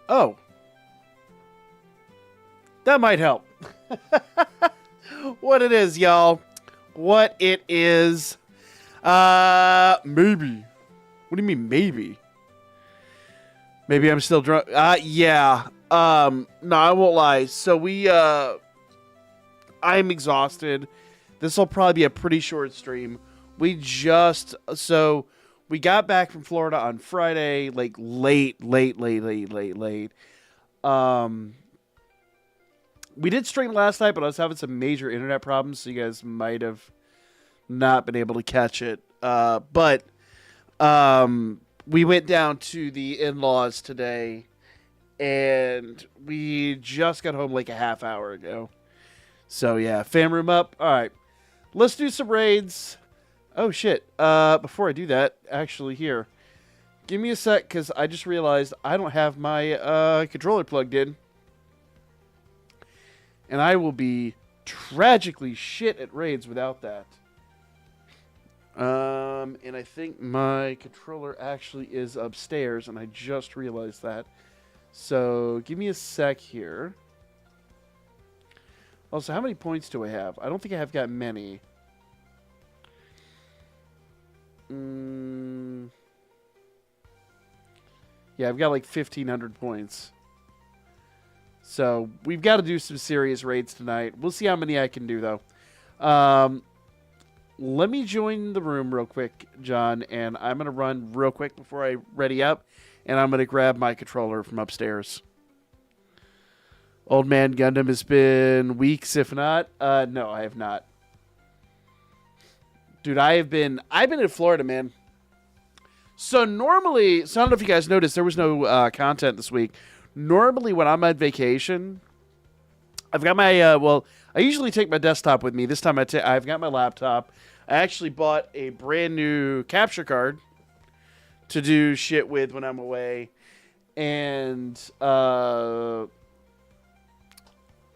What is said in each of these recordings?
Oh, that might help. What it is, y'all. What it is. Maybe. What do you mean, maybe? Maybe I'm still drunk. Yeah. No, I won't lie. So I'm exhausted. This will probably be a pretty short stream. We got back from Florida on Friday, like late. We did stream last night, but I was having some major internet problems, so you guys might have not been able to catch it. But we went down to the in-laws today, and we just got home like a half hour ago. So yeah, fam room up. All right, let's do some raids. Oh shit! Before I do that, actually, here, give me a sec, because I just realized I don't have my controller plugged in. And I will be tragically shit at raids without that. And I think my controller actually is upstairs, and I just realized that. So give me a sec here. Also, how many points do I have? I don't think I have got many. Yeah, I've got like 1,500 points. So we've got to do some serious raids tonight. We'll see how many I can do, though. Let me join the room real quick, John, and I'm going to run real quick before I ready up, and I'm going to grab my controller from upstairs. Old Man Gundam has been weeks, if not. No, I have not. Dude, I've been in Florida, man. So normally, so I don't know if you guys noticed, there was no content this week. Normally, when I'm on vacation, I've got my, I usually take my desktop with me. This time I've got my laptop. I actually bought a brand new capture card to do shit with when I'm away. And,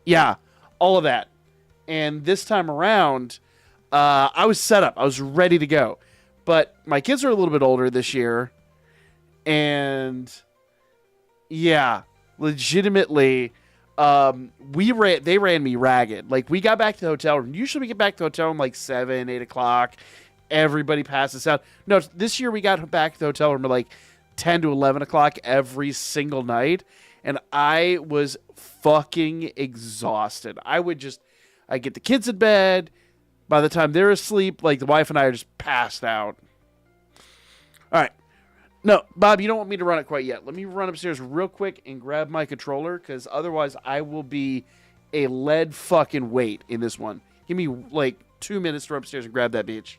yeah, all of that. And this time around, I was set up. I was ready to go. But my kids are a little bit older this year. And yeah, legitimately, they ran me ragged. Like, we got back to the hotel room. Usually we get back to the hotel room like 7, 8 o'clock. Everybody passes out. No, this year we got back to the hotel room at like 10 to 11 o'clock every single night. And I was fucking exhausted. I get the kids in bed. By the time they're asleep, like, the wife and I are just passed out. All right. No, Bob, you don't want me to run it quite yet. Let me run upstairs real quick and grab my controller, because otherwise I will be a lead fucking weight in this one. Give me, like, 2 minutes to run upstairs and grab that bitch.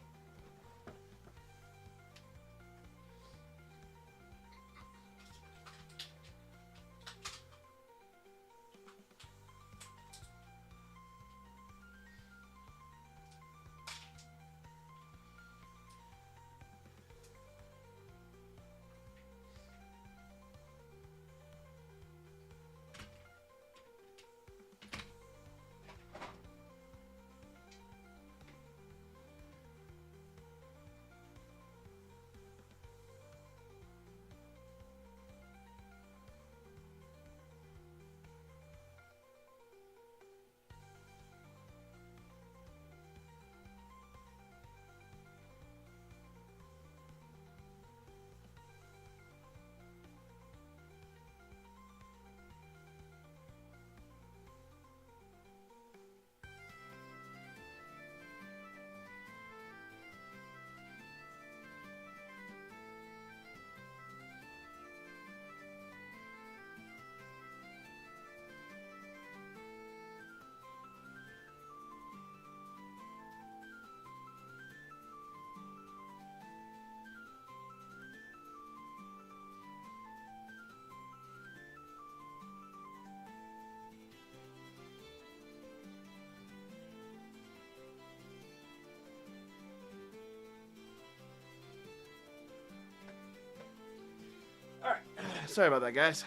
Sorry about that, guys.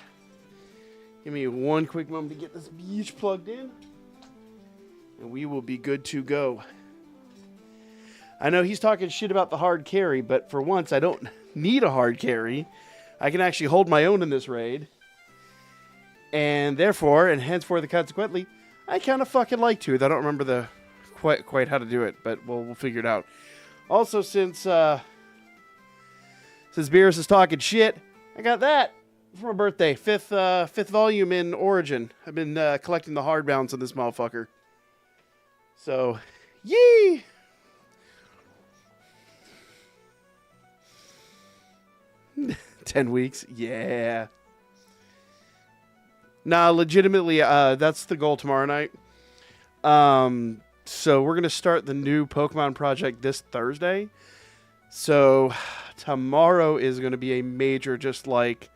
Give me one quick moment to get this beach plugged in, and we will be good to go. I know he's talking shit about the hard carry, but for once, I don't need a hard carry. I can actually hold my own in this raid. And therefore, and henceforth, consequently, I kind of fucking like Tooth. I don't remember the quite how to do it, but we'll figure it out. Also, since Beerus is talking shit, I got that for my birthday. Fifth volume in Origin. I've been collecting the hardbounds on this motherfucker. So, yee! $10 weeks, yeah. Nah, legitimately, that's the goal tomorrow night. So we're gonna start the new Pokemon project this Thursday. So tomorrow is gonna be a major, just like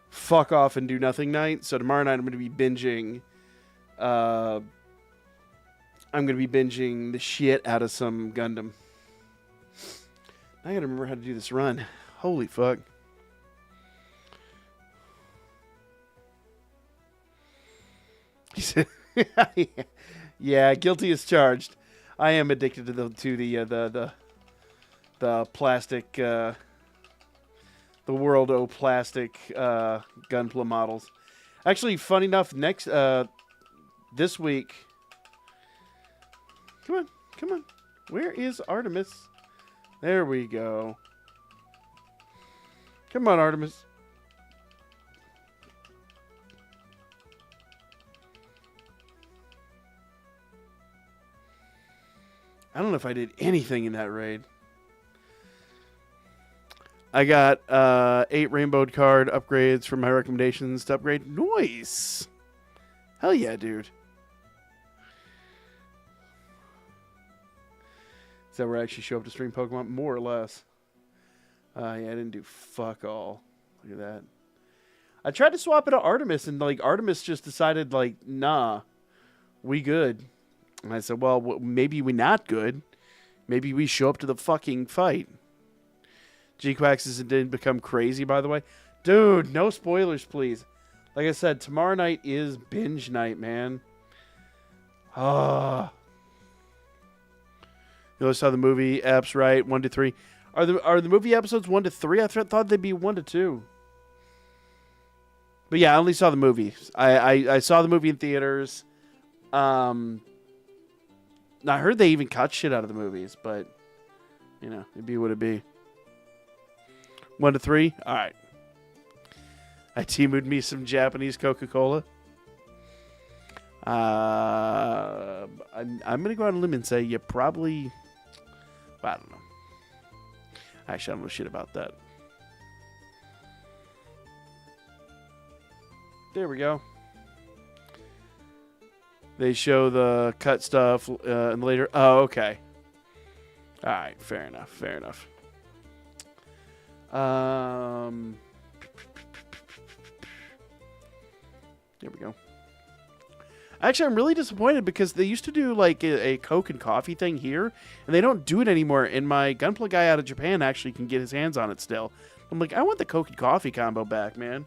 fuck off and do nothing night. So tomorrow night I'm gonna be binging. I'm gonna be binging the shit out of some Gundam. I gotta remember how to do this run. Holy fuck. He said, "Yeah, guilty as charged. I am addicted to the plastic, the World plastic Gunpla models. Actually, funny enough, this week. Come on. Where is Artemis? There we go. Come on, Artemis." I don't know if I did anything in that raid. I got 8 rainbow card upgrades for my recommendations to upgrade. Nice. Hell yeah, dude. Is that where I actually show up to stream Pokemon? More or less. Yeah, I didn't do fuck all. Look at that. I tried to swap it to Artemis, and like Artemis just decided, like, nah, we good. And I said, well, maybe we not good. Maybe we show up to the fucking fight. G-Quax didn't become crazy, by the way. Dude, no spoilers, please. Like I said, tomorrow night is binge night, man. Ah. You know, saw the movie apps, right? 1 to 3. Are the movie episodes 1 to 3? I thought they'd be 1 to 2. But yeah, I only saw the movie. I saw the movie in theaters. I heard they even cut shit out of the movies, but, you know, it'd be what it be. 1 to 3? All right. I Teamu'd me some Japanese Coca-Cola. I'm going to go out on a limb and say you probably... I don't know. Actually, I don't know shit about that. There we go. They show the cut stuff and later. Oh, okay. All right, fair enough. There we go. Actually, I'm really disappointed because they used to do like a Coke and coffee thing here, and they don't do it anymore. And my Gunpla guy out of Japan actually can get his hands on it still. I'm like, I want the Coke and coffee combo back, man.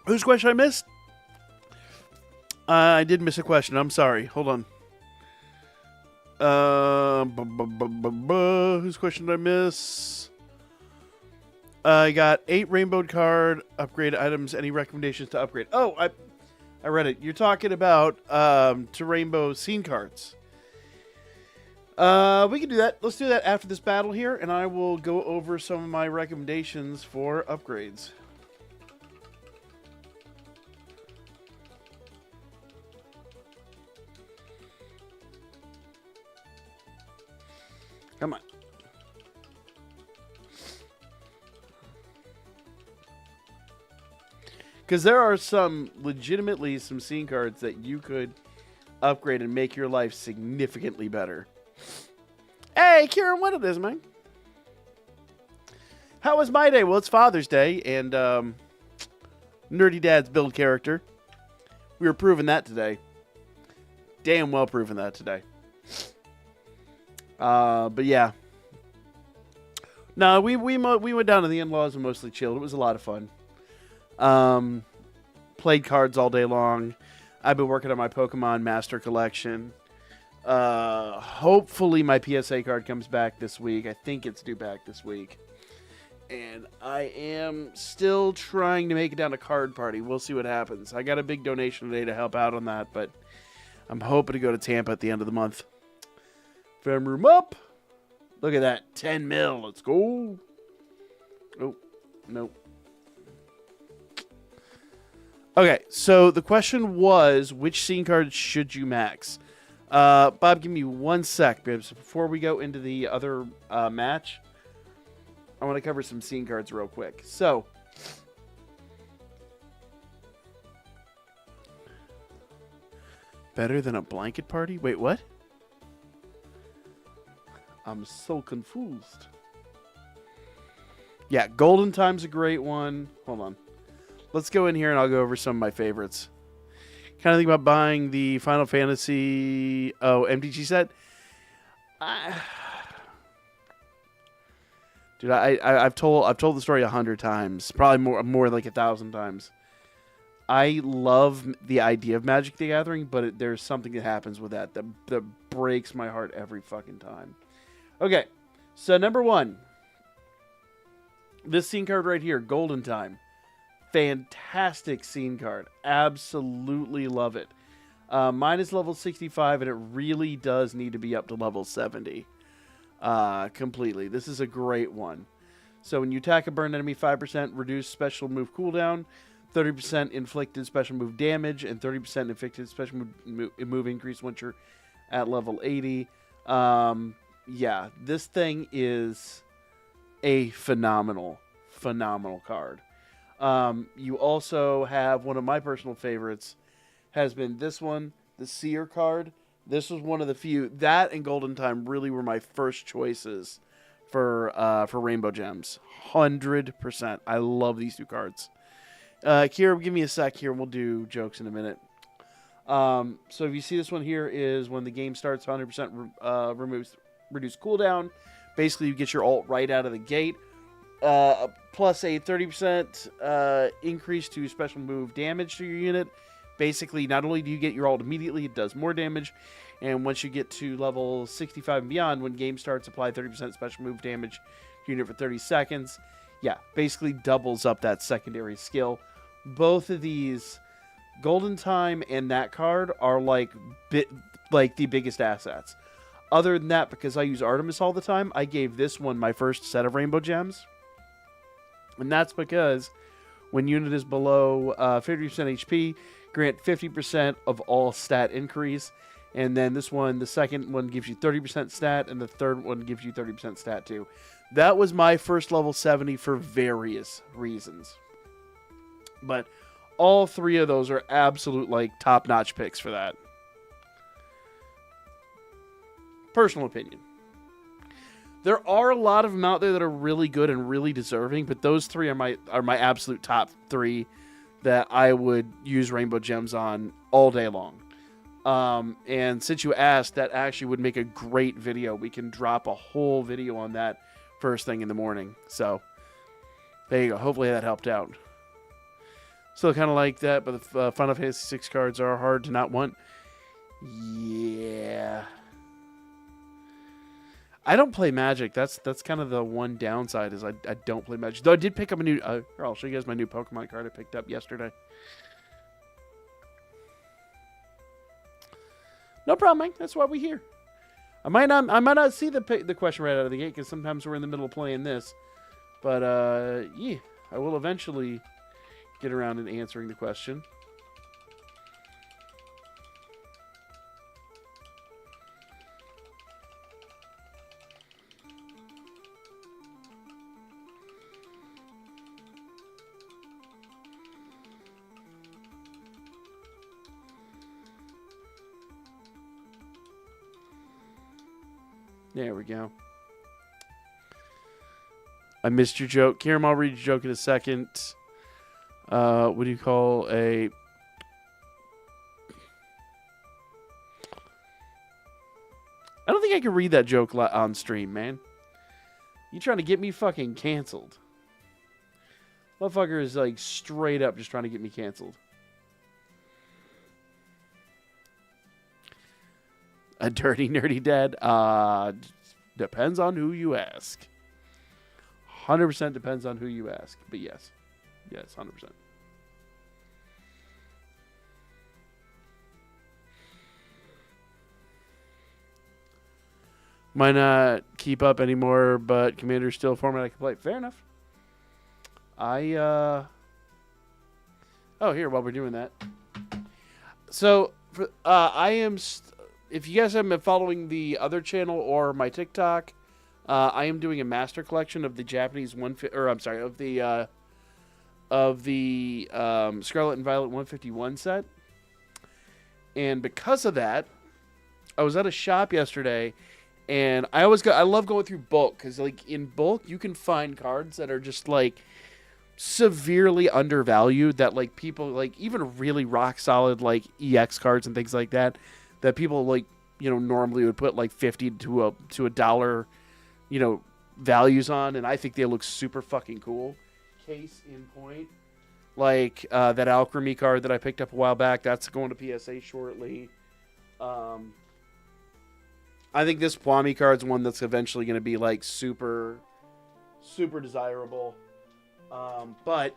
Whose question I missed? I did miss a question. I'm sorry. Hold on. Whose question did I miss? I got 8 rainbow card upgrade items. Any recommendations to upgrade? Oh, I read it. You're talking about to rainbow scene cards. We can do that. Let's do that after this battle here, and I will go over some of my recommendations for upgrades. Come on. Because there are legitimately some scene cards that you could upgrade and make your life significantly better. Hey, Kieran, what it is, man? How was my day? Well, it's Father's Day, and Nerdy Dad's build character. We were proving that today. Damn well proving that today. But yeah. No, we went down to the in-laws and mostly chilled. It was a lot of fun. Played cards all day long. I've been working on my Pokemon Master Collection. Hopefully my PSA card comes back this week. I think it's due back this week. And I am still trying to make it down to Card Party. We'll see what happens. I got a big donation today to help out on that, but I'm hoping to go to Tampa at the end of the month. Fam room up. Look at that. 10 mil. Let's go. Oh, nope. Okay, so the question was, which scene cards should you max? Bob, give me 1 sec, babes. Before we go into the other match, I want to cover some scene cards real quick. So, better than a blanket party? Wait, what? I'm so confused. Yeah, Golden Time's a great one. Hold on. Let's go in here and I'll go over some of my favorites. Kind of think about buying the Final Fantasy MTG set. Dude, I've told the story 100 times, probably more like 1,000 times. I love the idea of Magic the Gathering, but there's something that happens with that breaks my heart every fucking time. Okay, so number 1. This scene card right here, Golden Time. Fantastic scene card. Absolutely love it. Mine is level 65, and it really does need to be up to level 70. Completely. This is a great one. So when you attack a burned enemy, 5% reduce special move cooldown, 30% inflicted special move damage, and 30% inflicted special move increase once you're at level 80. Yeah, this thing is a phenomenal card. You also have one of my personal favorites has been this one, the Seer card. This was one of the few. That and Golden Time really were my first choices for Rainbow Gems. 100%. I love these 2 cards. Kira, give me a sec here. We'll do jokes in a minute. So if you see this one here is when the game starts, 100% reduced cooldown. Basically, you get your ult right out of the gate. Plus a 30% increase to special move damage to your unit. Basically, not only do you get your ult immediately, it does more damage. And once you get to level 65 and beyond, when game starts, apply 30% special move damage to your unit for 30 seconds. Yeah, basically doubles up that secondary skill. Both of these, Golden Time and that card, are like the biggest assets. Other than that, because I use Artemis all the time, I gave this one my first set of Rainbow Gems. And that's because when unit is below 50% HP, grant 50% of all stat increase. And then this one, the second one gives you 30% stat, and the third one gives you 30% stat too. That was my first level 70 for various reasons. But all 3 of those are absolute top-notch picks for that. Personal opinion. There are a lot of them out there that are really good and really deserving, but those 3 are my absolute top 3 that I would use Rainbow Gems on all day long. And since you asked, that actually would make a great video. We can drop a whole video on that first thing in the morning. So there you go. Hopefully that helped out. Still kind of like that, but the Final Fantasy 6 cards are hard to not want. Yeah. I don't play Magic. That's kind of the one downside is I don't play Magic. Though I did pick up a new... here, I'll show you guys my new Pokemon card I picked up yesterday. No problem, Mike. That's why we're here. I might not see the question right out of the gate because sometimes we're in the middle of playing this. But, yeah, I will eventually get around and answering the question. There we go. I missed your joke. Kieran, I'll read your joke in a second. What do you call a... I don't think I can read that joke on stream, man. You trying to get me fucking canceled. Motherfucker is like straight up just trying to get me canceled. A dirty, nerdy dad? Depends on who you ask. 100% depends on who you ask. But yes. Yes, 100%. Might not keep up anymore, but Commander's still a format I can play. Fair enough. Oh, here, while we're doing that. So, I am... if you guys haven't been following the other channel or my TikTok, I am doing a master collection of the Japanese of the Scarlet and Violet 151 set. And because of that, I was at a shop yesterday, and I love going through bulk, because like in bulk you can find cards that are just like severely undervalued, that like people like, even really rock solid like EX cards and things like that people like, you know, normally would put like 50 to a dollar, you know, values on, and I think they look super fucking cool. Case in point, like that Alchemy card that I picked up a while back, that's going to PSA shortly. I think this Plami card's one that's eventually going to be like super desirable. But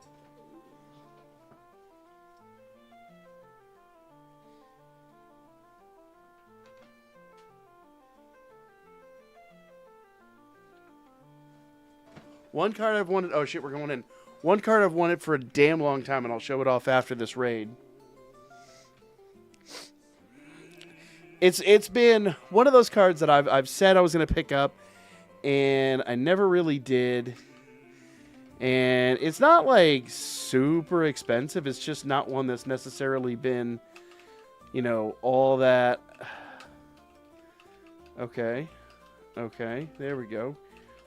one card I've wanted... Oh, shit, we're going in. One card I've wanted for a damn long time, and I'll show it off after this raid. It's been one of those cards that I've said I was going to pick up, and I never really did. And it's not, like, super expensive. It's just not one that's necessarily been, you know, all that... Okay. Okay, there we go.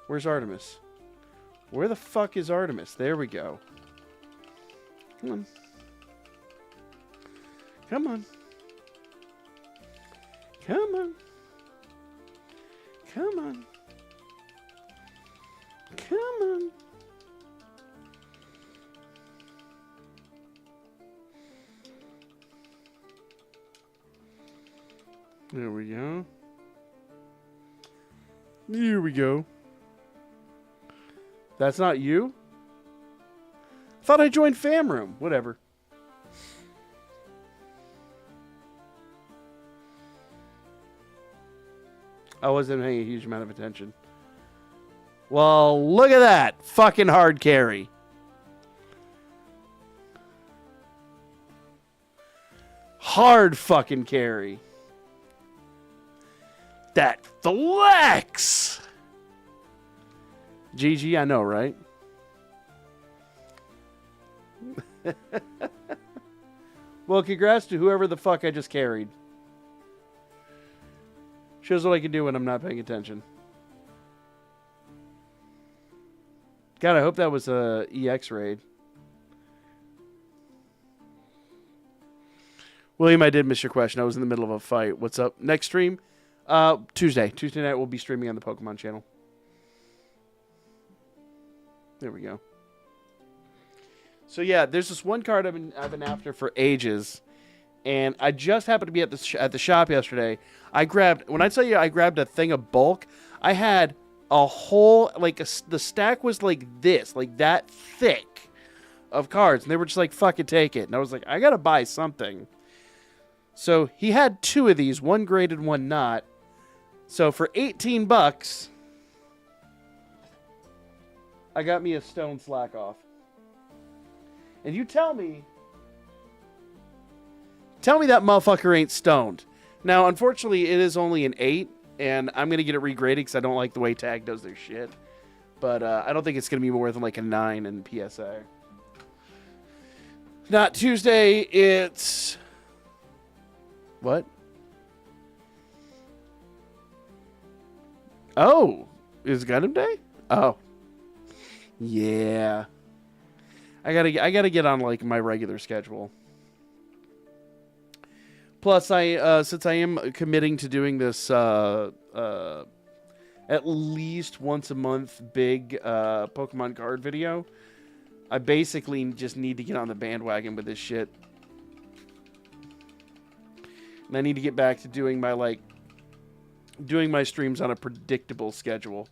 Where's Artemis? Where the fuck is Artemis? There we go. Come on. Come on. Come on. Come on. Come on. There we go. Here we go. That's not you? Thought I joined Fam Room. Whatever. I wasn't paying a huge amount of attention. Well, look at that. Fucking hard carry. Hard fucking carry. That flex. GG, I know, right? Well, congrats to whoever the fuck I just carried. Shows what I can do when I'm not paying attention. God, I hope that was a EX raid. William, I did miss your question. I was in the middle of a fight. What's up? Next stream? Tuesday. Tuesday night we'll be streaming on the Pokemon channel. There we go. So yeah, there's this one card I've been after for ages, and I just happened to be at the shop yesterday. When I tell you I grabbed a thing of bulk, I had a whole, like, the stack was like this, like that thick of cards, and they were just like, fucking take it. And I was like, I gotta buy something. So he had two of these, one graded, one not. So for $18, I got me a Stone Slack Off. And you tell me that motherfucker ain't stoned. Now, unfortunately, it is only an 8, and I'm going to get it regraded because I don't like the way Tag does their shit. But I don't think it's going to be more than like a 9 in PSA. Not Tuesday, it's... What? Oh, is Gundam Day? Oh. Yeah. I gotta get on like my regular schedule. Plus, since I am committing to doing this at least once a month big Pokemon card video, I basically just need to get on the bandwagon with this shit. And I need to get back to doing my streams on a predictable schedule.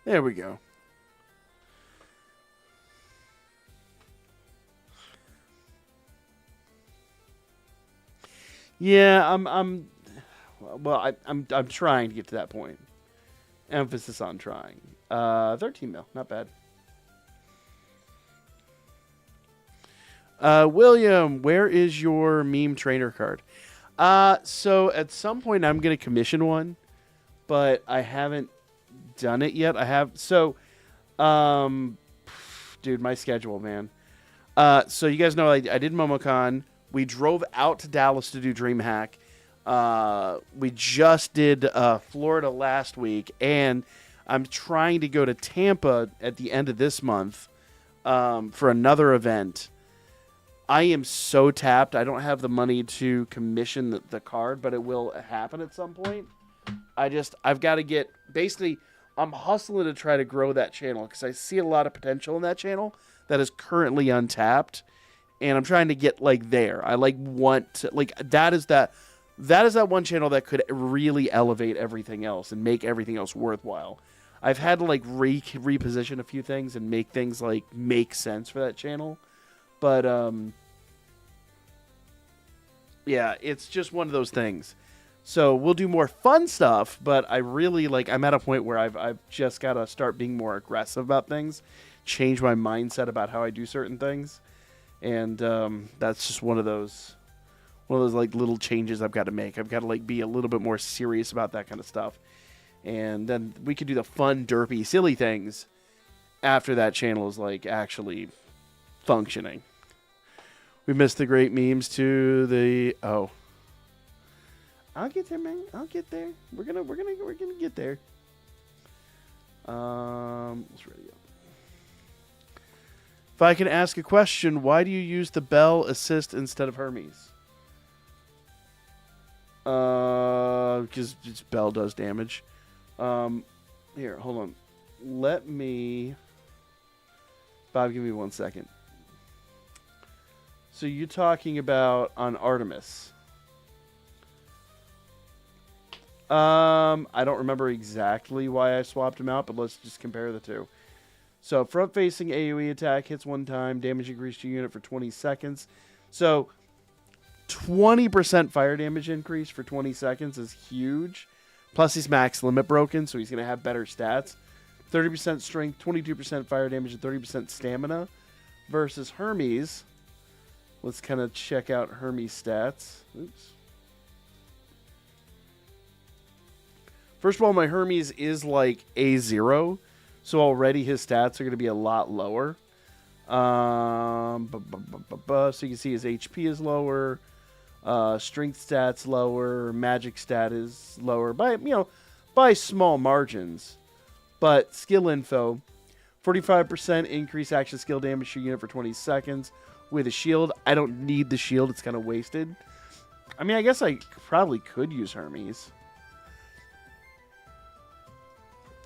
There we go. Yeah, I'm trying to get to that point. Emphasis on trying. 13 mil, not bad. William, where is your meme trainer card? So at some point I'm gonna commission one, but I haven't done it yet. Um, dude, my schedule, man. So you guys know I did MomoCon. We drove out to Dallas to do DreamHack. We just did Florida last week, and I'm trying to go to Tampa at the end of this month for another event. I am so tapped. I don't have the money to commission the card, but it will happen at some point. I've got to get, basically, I'm hustling to try to grow that channel because I see a lot of potential in that channel that is currently untapped, and I'm trying to get like there. I want to, that is that one channel that could really elevate everything else and make everything else worthwhile. I've had to reposition a few things and make things make sense for that channel. But yeah, it's just one of those things. So we'll do more fun stuff, but I really I'm at a point where I've just got to start being more aggressive about things, change my mindset about how I do certain things, and that's just one of those little changes I've got to make. I've got to be a little bit more serious about that kind of stuff, and then we could do the fun, derpy, silly things after that channel is actually functioning. We missed the great memes to I'll get there, man. I'll get there. We're gonna get there. Let's ready up. If I can ask a question, why do you use the Bell assist instead of Hermes? Because Bell does damage. Here, hold on. Let me. Bob, give me 1 second. So you're talking about on Artemis. I don't remember exactly why I swapped him out, but let's just compare the two. So front-facing AoE attack hits one time, damage increase to unit for 20 seconds. So 20% fire damage increase for 20 seconds is huge. Plus he's max limit broken, so he's going to have better stats. 30% strength, 22% fire damage, and 30% stamina. Versus Hermes. Let's kind of check out Hermes' stats. Oops. First of all, my Hermes is A0, so already his stats are going to be a lot lower. So you can see his HP is lower, strength stats lower, magic stat is lower by small margins. But skill info, 45% increase action skill damage to unit for 20 seconds. With a shield, I don't need the shield. It's kind of wasted. I mean, I guess I probably could use Hermes.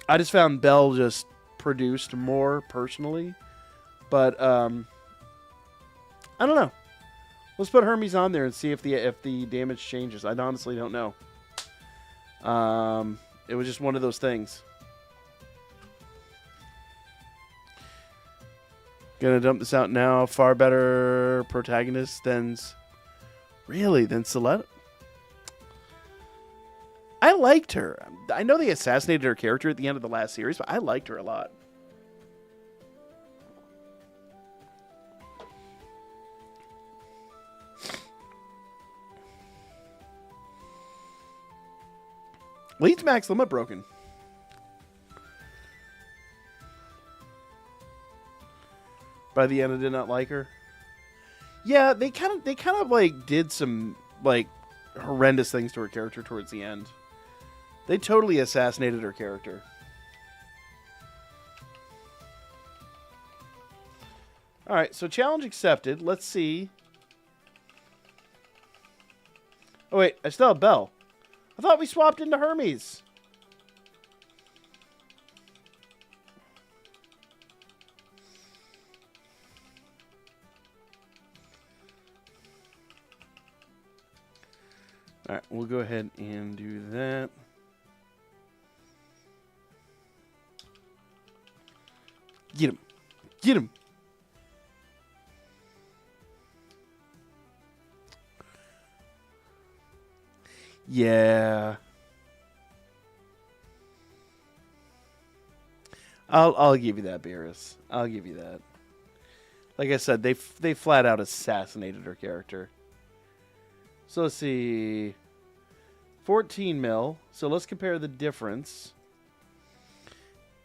I just found Bell just produced more personally. But, I don't know. Let's put Hermes on there and see if the damage changes. I honestly don't know. It was just one of those things. Gonna dump this out now. Far better protagonist than Celeste. I liked her. I know they assassinated her character at the end of the last series, but I liked her a lot. Leads max limit broken. By the end, I did not like her. Yeah, they kind of did some horrendous things to her character towards the end. They totally assassinated her character. All right, so challenge accepted. Let's see. Oh wait, I still have Bell. I thought we swapped into Hermes. All right, we'll go ahead and do that. Get him. Get him. Yeah. I'll give you that, Beerus. I'll give you that. Like I said, they flat out assassinated her character. So let's see. 14 mil. So let's compare the difference.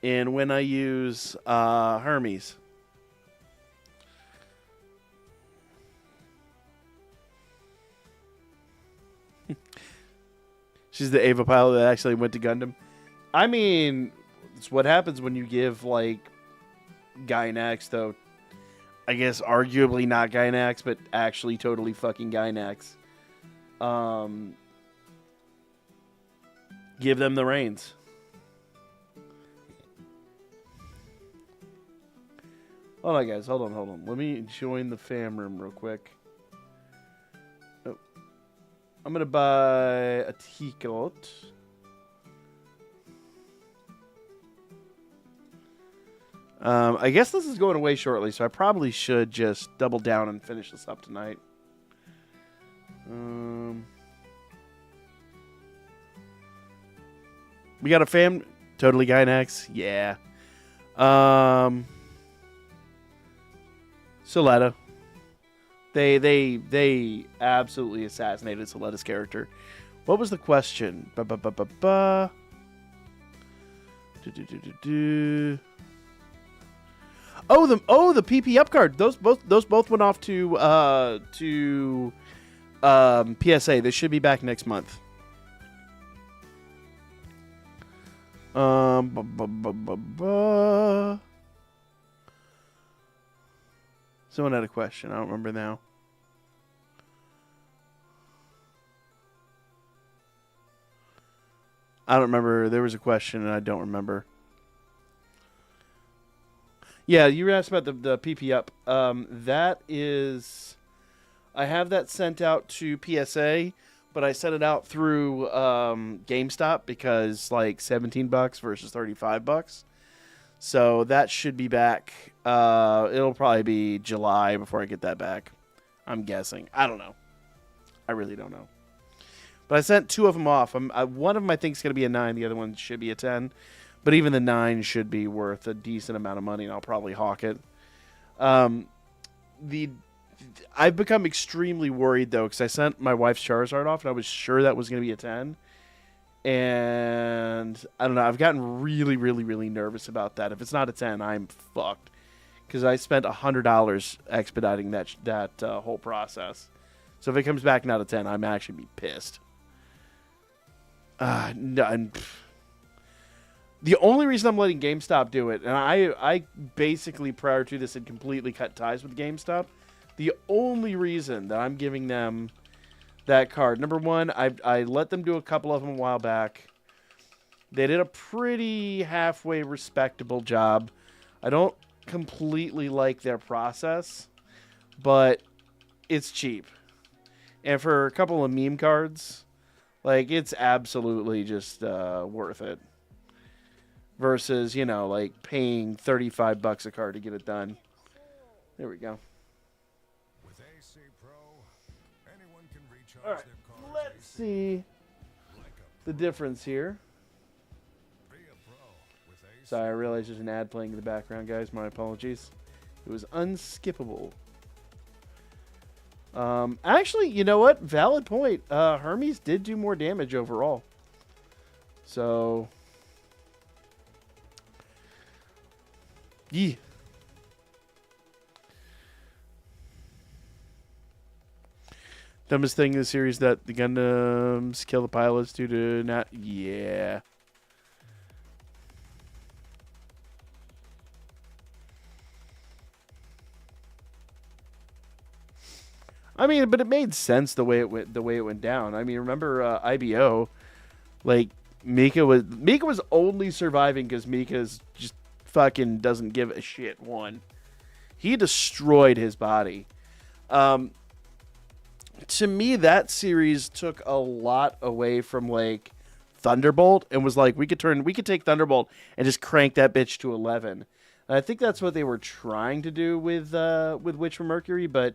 And when I use Hermes. She's the Ava pilot that actually went to Gundam. I mean, it's what happens when you give, like, Gynax, though. I guess arguably not Gynax, but actually totally fucking Gynax. Give them the reins. Hold on, guys. Hold on. Let me join the fam room real quick. Oh. I'm going to buy a ticket. I guess this is going away shortly, so I probably should just double down and finish this up tonight. We got a fam... Totally Gynax? Yeah. Soletta. They absolutely assassinated Soletta's character. What was the question? Oh, the PP up card. Those both went off to PSA. They should be back next month. Someone had a question. I don't remember now. I don't remember. There was a question, and I don't remember. Yeah, you were asked about the PP up. That is... I have that sent out to PSA, but I sent it out through GameStop because, like, $17 versus $35. So that should be back. It'll probably be July before I get that back. I'm guessing. I don't know. I really don't know. But I sent two of them off. One of them I think is going to be a 9. The other one should be a 10. But even the 9 should be worth a decent amount of money, and I'll probably hawk it. I've become extremely worried, though, because I sent my wife's Charizard off, and I was sure that was going to be a 10. And I don't know. I've gotten really, really, really nervous about that. If it's not a 10, I'm fucked. Because I spent $100 expediting that whole process. So if it comes back not a 10, I'm actually be pissed. The only reason I'm letting GameStop do it, and I basically prior to this had completely cut ties with GameStop. The only reason that I'm giving them that card, number one, I let them do a couple of them a while back. They did a pretty halfway respectable job. I don't completely like their process, but it's cheap. And for a couple of meme cards, like, it's absolutely just worth it. Versus, you know, like paying $35 a card to get it done. There we go. With AC Pro, anyone can recharge. All right, let's see the difference here. Sorry, I realized there's an ad playing in the background, guys. My apologies. It was unskippable. Actually, you know what? Valid point. Hermes did do more damage overall. So... yeah. Dumbest thing in the series that the Gundams kill the pilots due to not... yeah. I mean, but it made sense the way it went down. I mean, remember IBO? Like, Mika was only surviving because Mika's just fucking doesn't give a shit. One, he destroyed his body. To me, that series took a lot away from like Thunderbolt and was like, we could take Thunderbolt and just crank that bitch to 11. And I think that's what they were trying to do with Witch from Mercury, but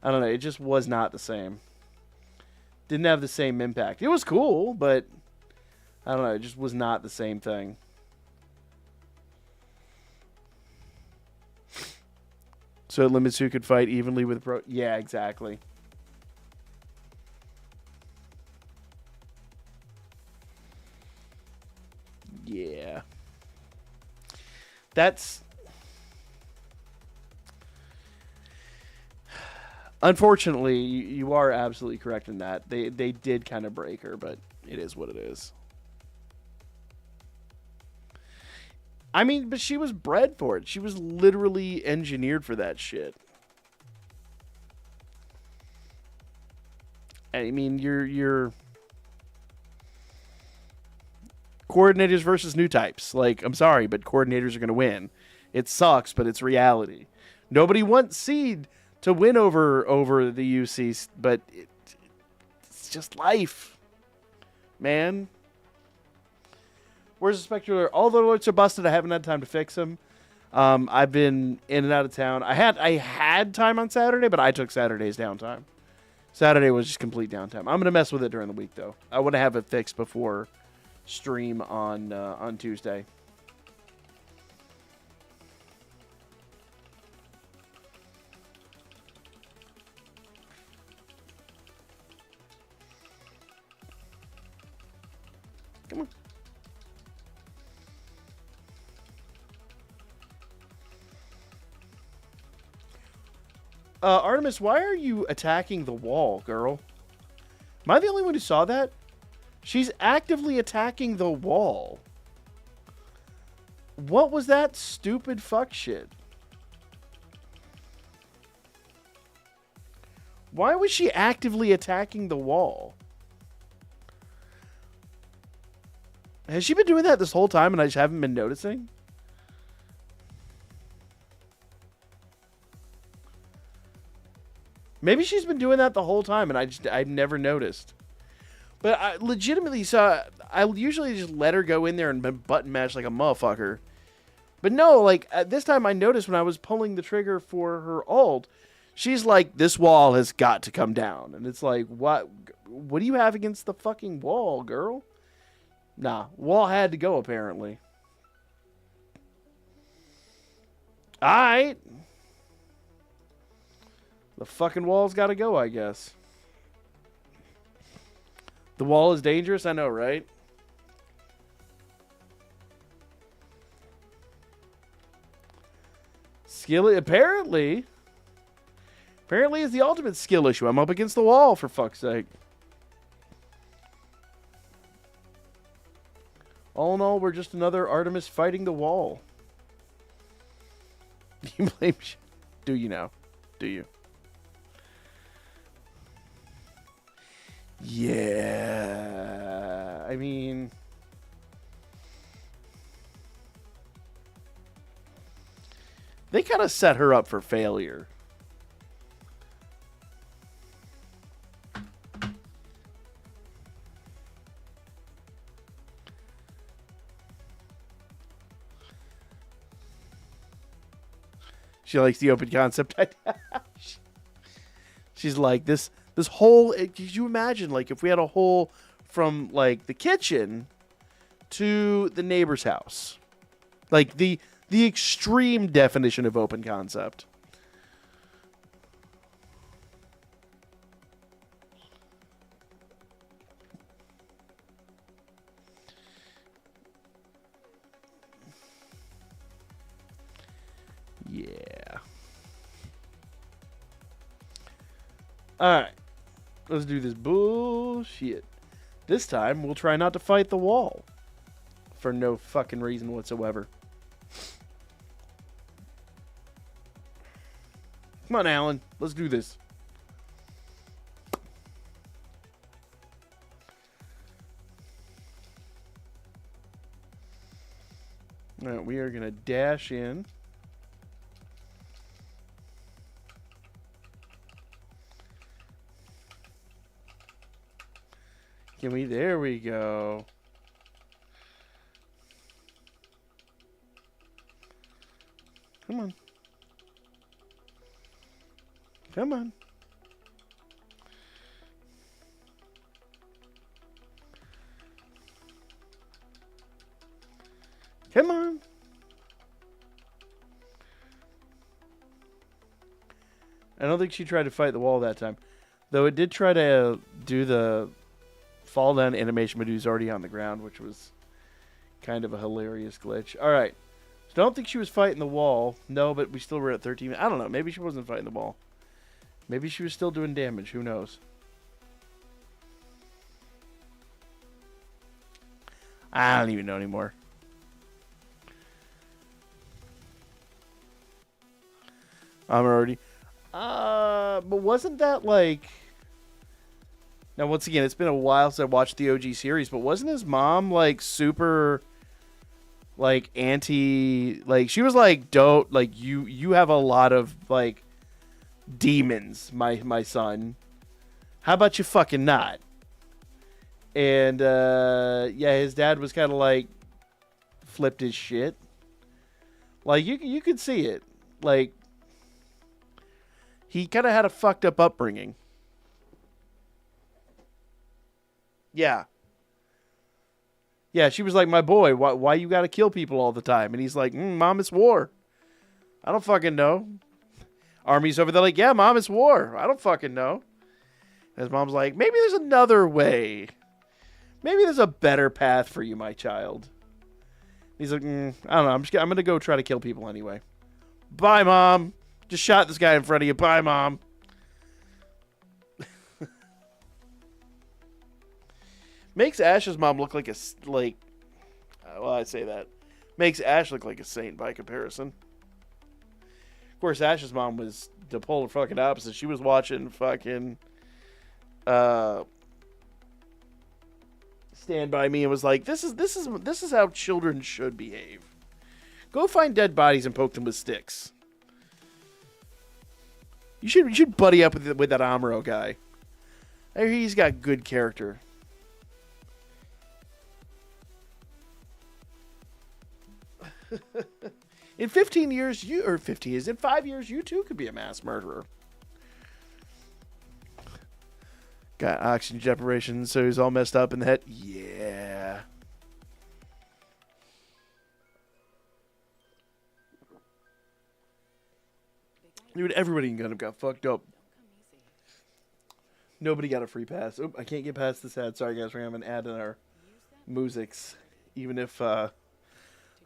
I don't know. It just was not the same. Didn't have the same impact. It was cool, but I don't know. It just was not the same thing. So it limits who could fight evenly with pro. Yeah, exactly. Yeah. That's unfortunately you are absolutely correct in that. They did kind of break her, but it is what it is. I mean, but she was bred for it. She was literally engineered for that shit. I mean, you're coordinators versus new types. Like, I'm sorry, but coordinators are going to win. It sucks, but it's reality. Nobody wants Seed to win over the UC, but it's just life, man. Where's the Spectre? All the alerts are busted. I haven't had time to fix them. I've been in and out of town. I had time on Saturday, but I took Saturday's downtime. Saturday was just complete downtime. I'm gonna mess with it during the week though. I want to have it fixed before stream on Tuesday. Come on. Artemis, why are you attacking the wall, girl? Am I the only one who saw that? She's actively attacking the wall. What was that stupid fuck shit? Why was she actively attacking the wall? Has she been doing that this whole time and I just haven't been noticing? Maybe she's been doing that the whole time and I've never noticed. But I legitimately saw, I usually just let her go in there and button mash like a motherfucker. But no, like this time I noticed when I was pulling the trigger for her ult, she's like, this wall has got to come down. And it's like, what do you have against the fucking wall, girl? Nah, wall had to go apparently. Alright. The fucking wall's got to go, I guess. The wall is dangerous? I know, right? Skill, apparently. Apparently it's the ultimate skill issue. I'm up against the wall, for fuck's sake. All in all, we're just another Artemis fighting the wall. You blame... Do you now? Do you? Yeah, I mean, they kind of set her up for failure. She likes the open concept. She's like, this whole, could you imagine, like, if we had a hole from, like, the kitchen to the neighbor's house? Like, the extreme definition of open concept. Yeah. Alright. Let's do this bullshit. This time, we'll try not to fight the wall. For no fucking reason whatsoever. Come on, Alan. Let's do this. Alright, we are going to dash in. Can we? There we go. Come on. Come on. Come on. I don't think she tried to fight the wall that time. Though it did try to do the fall down animation, but he was already on the ground, which was kind of a hilarious glitch. All right. So I don't think she was fighting the wall. No, but we still were at 13. I don't know. Maybe she wasn't fighting the wall. Maybe she was still doing damage. Who knows? I don't even know anymore. I'm already... but wasn't that like... Now, once again, it's been a while since I watched the OG series, but wasn't his mom, like, super, like, anti... Like, she was like, don't... Like, you have a lot of, like, demons, my son. How about you fucking not? And, yeah, his dad was kind of, like, flipped his shit. Like, you could see it. Like... He kind of had a fucked up upbringing. Yeah. Yeah, she was like, my boy, why you gotta kill people all the time? And he's like, Mom, it's war. I don't fucking know. Army's over there like, yeah, Mom, it's war. I don't fucking know. And his mom's like, maybe there's another way. Maybe there's a better path for you, my child. He's like, I don't know. I'm going to go try to kill people anyway. Bye, Mom. Just shot this guy in front of you. Bye, Mom. Makes Ash's mom look like well, I say that. Makes Ash look like a saint by comparison. Of course, Ash's mom was the polar fucking opposite. She was watching fucking Stand By Me and was like, this is how children should behave. Go find dead bodies and poke them with sticks. You should buddy up with that Amuro guy. I hear he's got good character. In 15 years, in 5 years, you too could be a mass murderer. Got oxygen deprivation, so he's all messed up in the head. Yeah. Dude, everybody in Gundam got fucked up. Nobody got a free pass. Oh, I can't get past this ad. Sorry, guys. We're going to have an ad in our musics. Even if I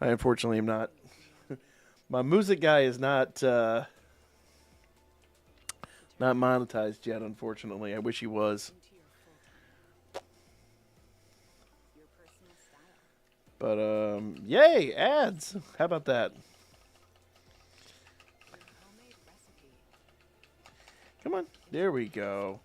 unfortunately am not. My music guy is not monetized yet, unfortunately. I wish he was. But, yay, ads. How about that? Come on. There we go.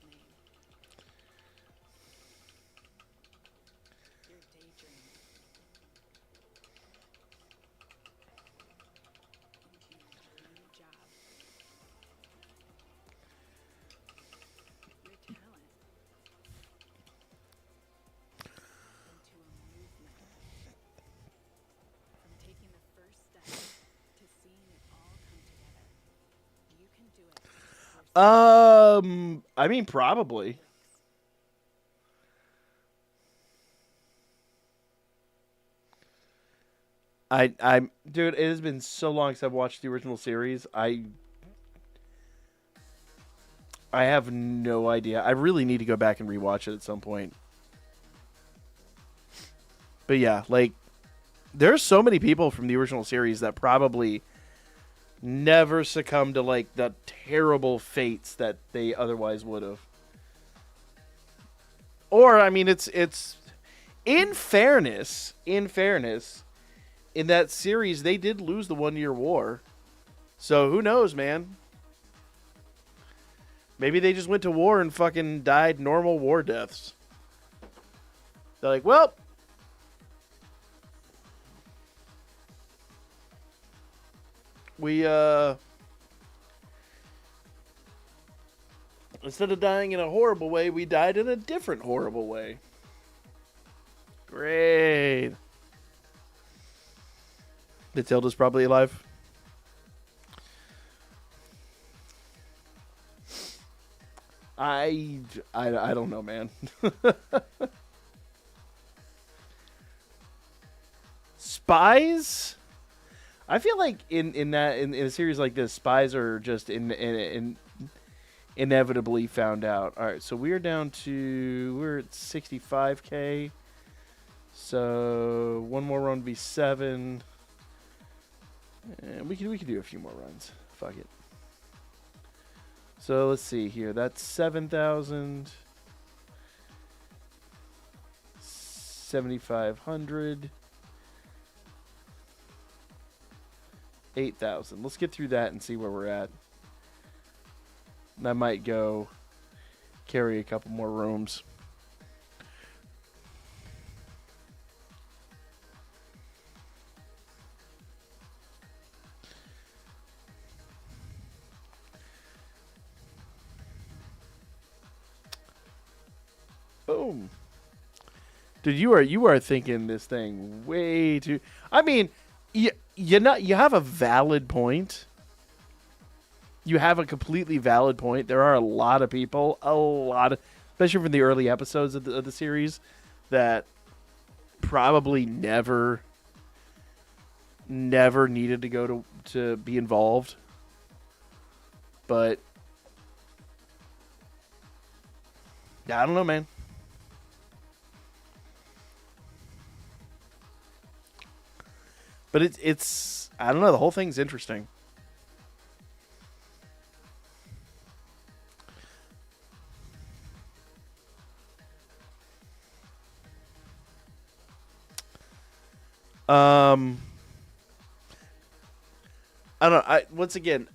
I mean, probably. Dude, it has been so long since I've watched the original series. I have no idea. I really need to go back and rewatch it at some point. But yeah, like, there's so many people from the original series that probably never succumb to, like, the terrible fates that they otherwise would have. Or, I mean, it's in fairness, in that series, they did lose the 1 year war. So who knows, man? Maybe they just went to war and fucking died normal war deaths. They're like, well, we, instead of dying in a horrible way, we died in a different horrible way. Great. Matilda's probably alive. I don't know, man. Spies? I feel like in a series like this, spies are just inevitably found out. All right, so we're at 65K. So one more run would be 7. And we could do a few more runs. Fuck it. So let's see here. That's 7,000. 7,500. 8,000. Let's get through that and see where we're at. And I might go carry a couple more rooms. Boom. Dude, you are thinking this thing way too. I mean, you have a valid point. You have a completely valid point. There are a lot of people, especially from the early episodes of the series, that probably never needed to go to be involved. But I don't know, man. But it's I don't know. The whole thing's interesting. I don't know. Once again,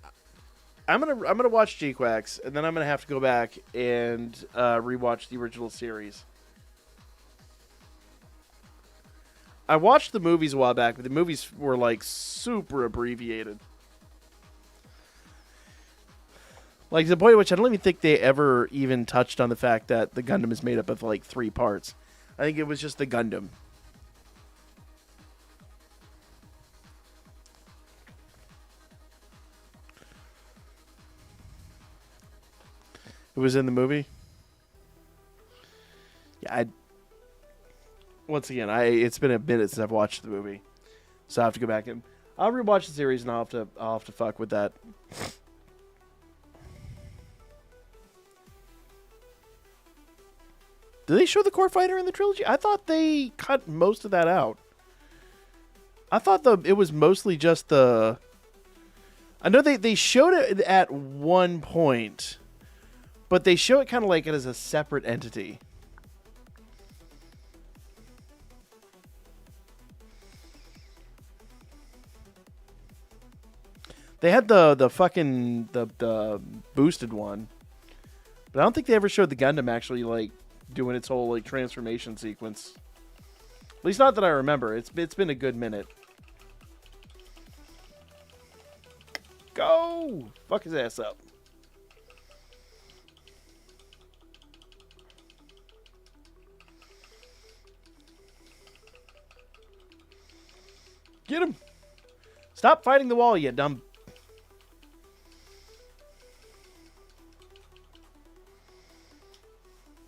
I'm gonna watch GQuacks, and then I'm gonna have to go back and rewatch the original series. I watched the movies a while back, but the movies were like super abbreviated. Like to the point at which I don't even think they ever even touched on the fact that the Gundam is made up of like 3 parts. I think it was just the Gundam. It was in the movie. Yeah, once again, it's been a minute since I've watched the movie, so I have to go back and I'll rewatch the series and I'll have to fuck with that. Did they show the core fighter in the trilogy? I thought they cut most of that out. I thought it was mostly just the. I know they showed it at one point, but they show it kind of like it as a separate entity. They had the fucking the boosted one, but I don't think they ever showed the Gundam actually like doing its whole like transformation sequence. At least not that I remember. It's been a good minute. Go! Fuck his ass up. Get him! Stop fighting the wall, you dumb.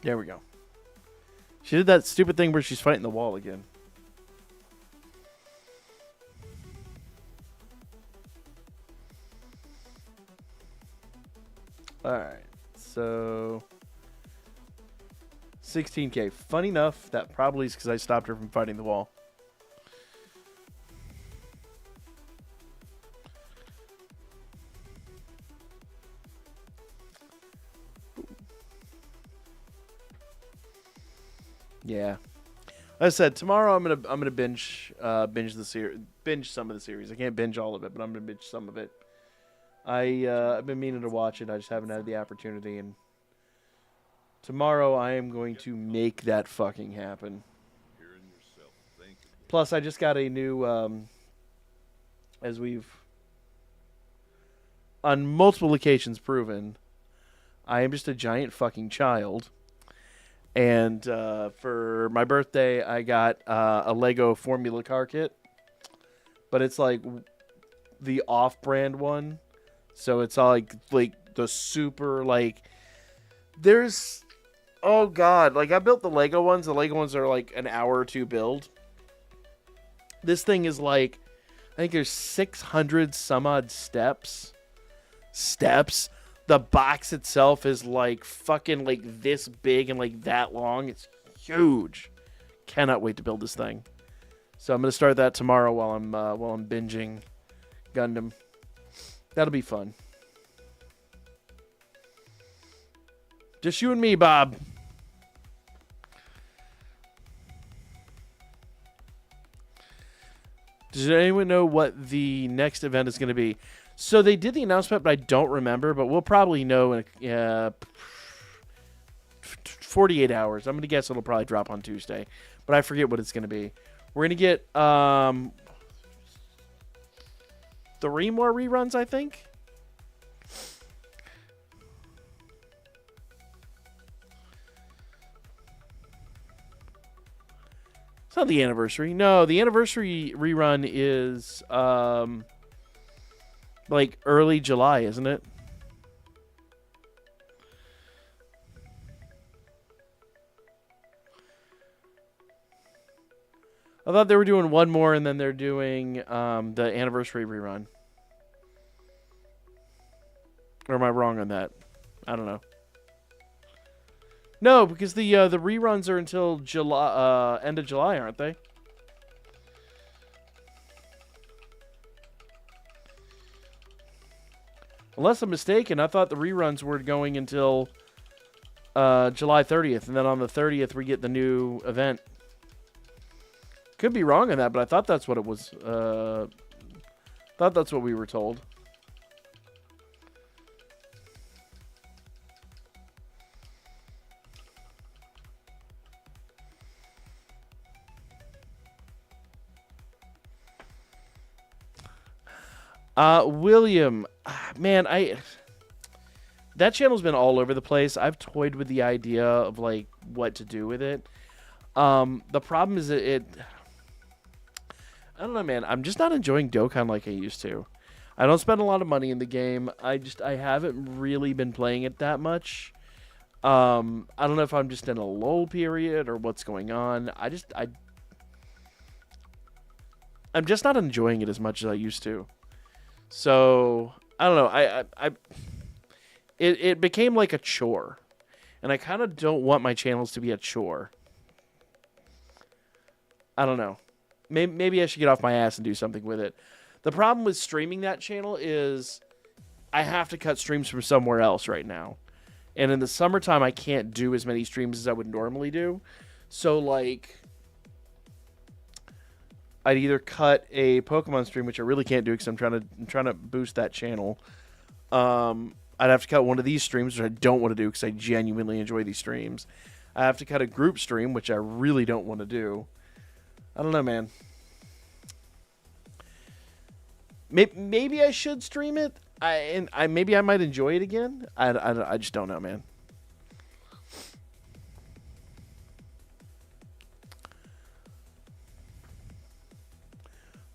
There we go. She did that stupid thing where she's fighting the wall again. Alright, so 16K. Funny enough, that probably is because I stopped her from fighting the wall. Yeah. Like I said, tomorrow I'm gonna binge binge some of the series. I can't binge all of it, but I'm gonna binge some of it. I've been meaning to watch it. I just haven't had the opportunity, and tomorrow I am going to make that fucking happen. Plus, I just got a new, as we've on multiple occasions proven, I am just a giant fucking child. And for my birthday, I got a Lego Formula car kit, but it's like the off-brand one. So it's all like the super like There's, oh god, like I built the Lego ones. The Lego ones are like an hour or two build. This thing is like, I think there's 600 some odd steps. The box itself is like fucking like this big and like that long. It's huge. Cannot wait to build this thing. So I'm gonna start that tomorrow while I'm binging Gundam. That'll be fun. Just you and me, Bob. Does anyone know what the next event is going to be? So they did the announcement, but I don't remember. But we'll probably know in 48 hours. I'm going to guess it'll probably drop on Tuesday. But I forget what it's going to be. We're going to get 3 more reruns, I think. It's not the anniversary. No, the anniversary rerun is like early July, isn't it? I thought they were doing one more and then they're doing the anniversary rerun. Or am I wrong on that? I don't know. No, because the reruns are until July, end of July, aren't they? Unless I'm mistaken, I thought the reruns were going until July 30th, and then on the 30th we get the new event. Could be wrong on that, but I thought that's what it was. Thought that's what we were told. William, man, that channel's been all over the place. I've toyed with the idea of like what to do with it. The problem is that I don't know, man. I'm just not enjoying Dokkan like I used to. I don't spend a lot of money in the game. I haven't really been playing it that much. I don't know if I'm just in a lull period or what's going on. I'm just not enjoying it as much as I used to. So I don't know. It became like a chore, and I kind of don't want my channels to be a chore. I don't know. Maybe I should get off my ass and do something with it. The problem with streaming that channel is I have to cut streams from somewhere else right now, and in the summertime I can't do as many streams as I would normally do. So like, I'd either cut a Pokemon stream, which I really can't do because I'm trying to boost that channel. I'd have to cut one of these streams, which I don't want to do because I genuinely enjoy these streams. I have to cut a group stream, which I really don't want to do. I don't know, man. Maybe I should stream it. Maybe I might enjoy it again. I just don't know, man.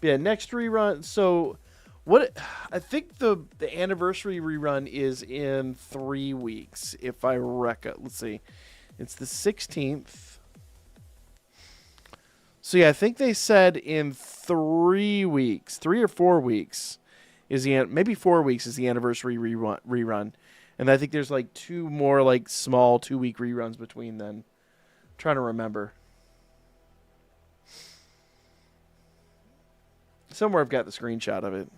Yeah, next rerun. So, what? I think the anniversary rerun is in 3 weeks. If I reckon, let's see, it's the 16th. So yeah, I think they said in 3 weeks, 3 or 4 weeks, maybe 4 weeks is the anniversary rerun, and I think there's like 2 more like small 2-week reruns between then. I'm trying to remember. Somewhere I've got the screenshot of it.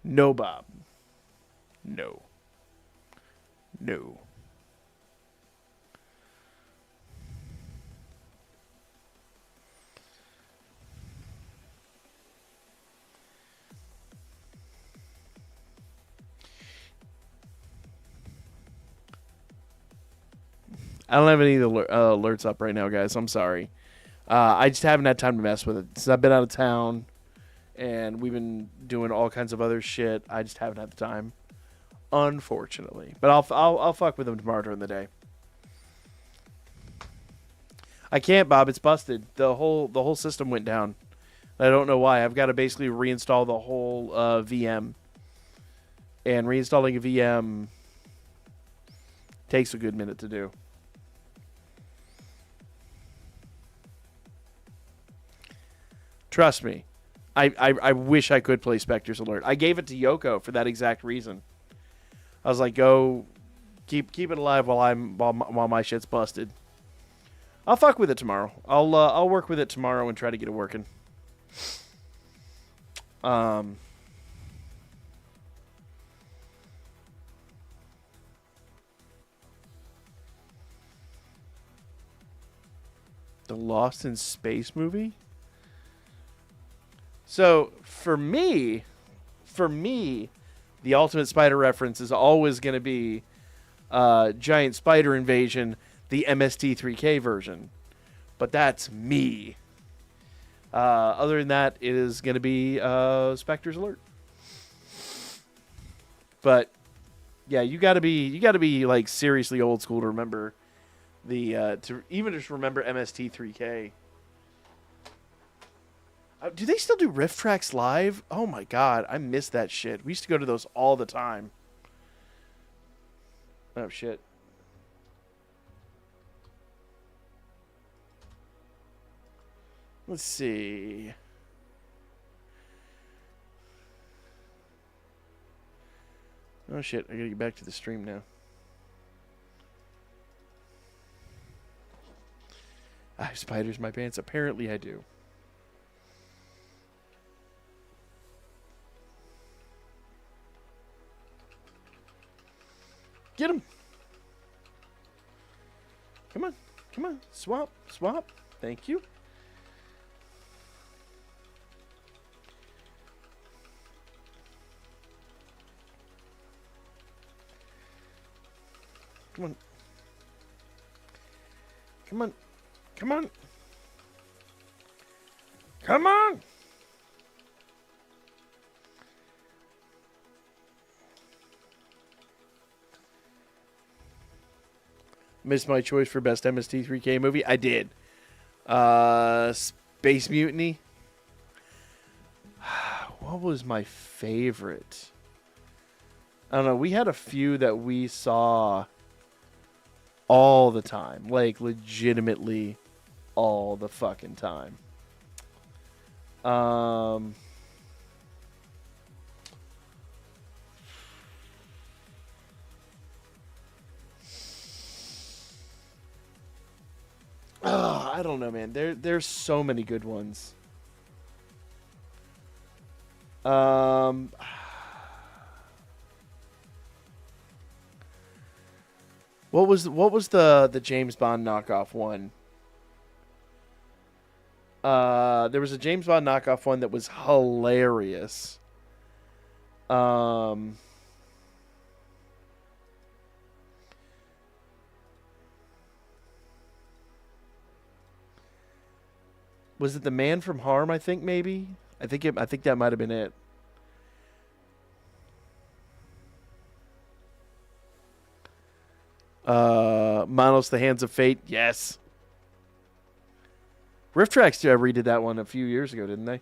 No, Bob. No. No. I don't have any alerts up right now, guys. I'm sorry. I just haven't had time to mess with it. Since I've been out of town and we've been doing all kinds of other shit, I just haven't had the time, unfortunately. But I'll fuck with them tomorrow during the day. I can't, Bob. It's busted. The whole system went down. I don't know why. I've got to basically reinstall the whole VM. And reinstalling a VM takes a good minute to do. Trust me. I wish I could play Spectre's Alert. I gave it to Yoko for that exact reason. I was like, go keep it alive while my shit's busted. I'll fuck with it tomorrow. I'll work with it tomorrow and try to get it working. The Lost in Space movie? So, for me, the Ultimate Spider reference is always going to be Giant Spider Invasion, the MST3K version. But that's me. Other than that, it is going to be Spectre's Alert. But yeah, you got to be like seriously old school to remember to even just remember MST3K. Do they still do riff tracks live? Oh my god, I miss that shit. We used to go to those all the time. Oh shit. Let's see. Oh shit, I gotta get back to the stream now. I have spiders in my pants. Apparently I do. Get him. Come on. Come on. Swap. Swap. Thank you. Come on. Come on. Come on. Come on. Missed my choice for best MST3K movie. I did. Space Mutiny. What was my favorite? I don't know. We had a few that we saw all the time. Like, legitimately all the fucking time. I don't know, man. There's so many good ones. What was the James Bond knockoff one? There was a James Bond knockoff one that was hilarious. Was it The Man from Harm? I think maybe. I think that might have been it. Manos, The Hands of Fate. Yes. Riff Tracks redid that one a few years ago, didn't they?